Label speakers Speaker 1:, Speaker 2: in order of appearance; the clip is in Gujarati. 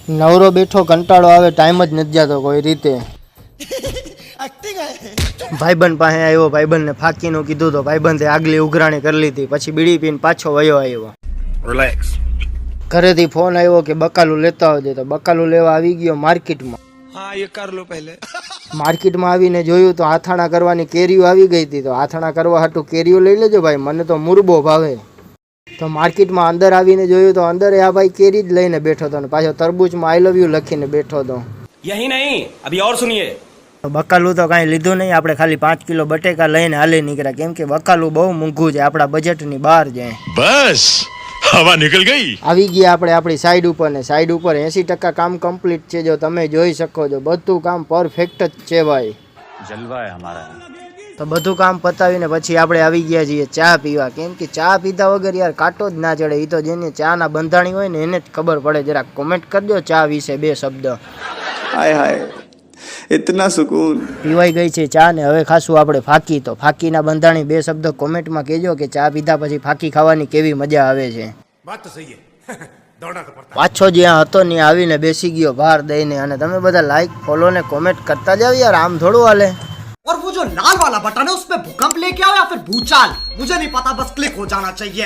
Speaker 1: નવરો બેઠો કંટાળો આવે ટાઈમ જ નથી જતો કોઈ રીતે. ભાઈબંધ પાસે આવ્યો, ભાઈબંધને ફાકીનું કીધું તો ભાઈબંધે આગલી ઉઘરાણી કરી લીધી, પછી બીડી પીને પાછો વયો આવ્યો.
Speaker 2: રિલેક્સ.
Speaker 1: ઘરેથી ફોન આવ્યો કે બકાલું લેતા આવજે, તો બકાલું લેવા આવી ગયો માર્કેટમાં.
Speaker 2: હા ये कर लो पहले.
Speaker 1: માર્કેટમાં આવીને જોયું તો આથાણા કરવાની કેરીઓ આવી ગઈ હતી, તો આથાણા કરવા હાટું કેરીઓ લઈ લેજો ભાઈ, મને તો મુરબો ભાવે. તો માર્કેટમાં અંદર આવીને જોયું તો અંદર આ ભાઈ કેરી જ લઈને બેઠો હતો, ને પાછો તરબૂચમાં આઈ લવ યુ લખીને બેઠો હતો.
Speaker 3: यही नहीं अभी और सुनिए.
Speaker 1: બકાલું તો કાંઈ લીધું નહીં, આપણે ખાલી 5 કિલો બટેકા લઈને હાલી નીકળ્યા, કેમ કે બકાલું બહુ મોંઘું છે, આપણા બજેટની બહાર જાય.
Speaker 2: बस हवा निकल गई.
Speaker 1: આવી ગયા આપણે આપણી સાઈડ ઉપર, ને સાઈડ ઉપર 80% કામ કમ્પ્લીટ છે. જો તમે જોઈ શકો છો બધું કામ પરફેક્ટ જ છે ભાઈ.
Speaker 3: जलवा है हमारा.
Speaker 1: તો બધું કામ પતાવીને પછી આપણે આવી ગયા છીએ ચા પીવા, કેમ કે ચા પીધા વગર યાર કાંટો જ ના ચડે. એ તો જેને ચા ના બંધાણી હોય ને એને જ ખબર પડે. જરાક કોમેન્ટ કરજો ચા વિશે 2 શબ્દ.
Speaker 4: हाय हाय इतना सुकून.
Speaker 1: પીવાઈ ગઈ છે ચા, ને હવે ખાશું આપણે ફાકી. તો ફાકીના બંધાણી 2 શબ્દ કોમેન્ટમાં કહેજો કે ચા પીધા પછી ફાકી ખાવાની કેવી મજા આવે છે.
Speaker 2: बात तो सही है. दौड़ना तो पड़ता.
Speaker 1: પાછો જ્યાં હતો ત્યાં આવીને બેસી ગયો બહાર દઈને. અને તમે બધા લાઈક ફોલો ને કોમેન્ટ કરતા જાવ યાર, આમ થોડું હાલે.
Speaker 5: और वो जो लाल वाला बटन है उस पे भूकंप लेके आओ या फिर भूचाल, मुझे नहीं पता, बस क्लिक हो जाना चाहिए.